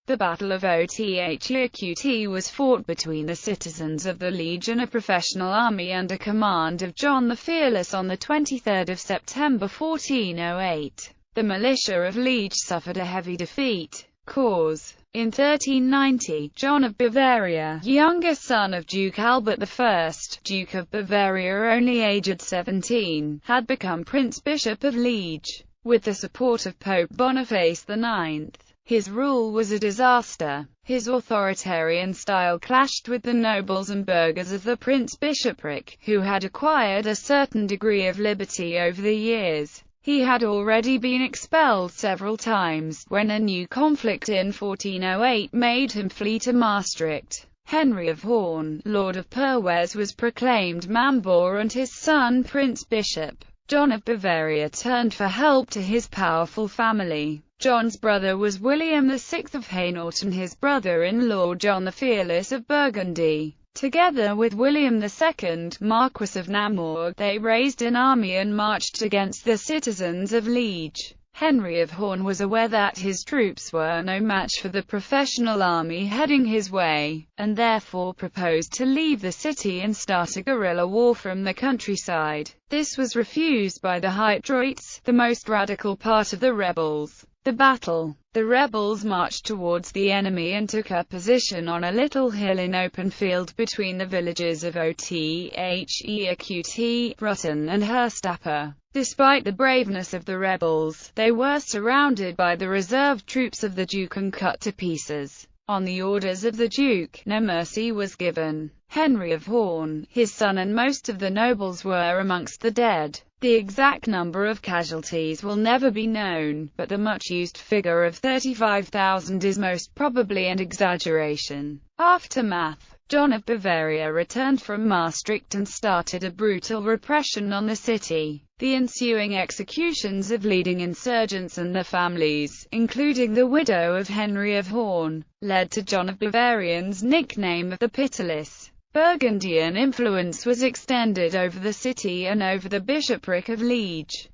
The Battle of Othée was fought between the citizens of the Liege and a professional army under command of John the Fearless on 23 September 1408. The militia of Liege suffered a heavy defeat. Cause: in 1390, John of Bavaria, younger son of Duke Albert I, Duke of Bavaria only aged 17, had become Prince-Bishop of Liege. With the support of Pope Boniface IX, his rule was a disaster. His authoritarian style clashed with the nobles and burghers of the prince-bishopric, who had acquired a certain degree of liberty over the years. He had already been expelled several times, when a new conflict in 1408 made him flee to Maastricht. Henry of Horn, Lord of Perwes, was proclaimed Mambor and his son Prince-Bishop. John of Bavaria turned for help to his powerful family. John's brother was William VI of Hainaut and his brother-in-law John the Fearless of Burgundy. Together with William II, Marquis of Namur, they raised an army and marched against the citizens of Liege. Henry of Horn was aware that his troops were no match for the professional army heading his way, and therefore proposed to leave the city and start a guerrilla war from the countryside. This was refused by the Hydroites, the most radical part of the rebels. The battle. The rebels marched towards the enemy and took a position on a little hill in open field between the villages of Othée, Rutten and Herstapper. Despite the braveness of the rebels, they were surrounded by the reserve troops of the Duke and cut to pieces. On the orders of the Duke, no mercy was given. Henry of Horn, his son and most of the nobles were amongst the dead. The exact number of casualties will never be known, but the much-used figure of 35,000 is most probably an exaggeration. Aftermath. John of Bavaria returned from Maastricht and started a brutal repression on the city. The ensuing executions of leading insurgents and their families, including the widow of Henry of Horn, led to John of Bavarian's nickname of the Pitiless. Burgundian influence was extended over the city and over the bishopric of Liege.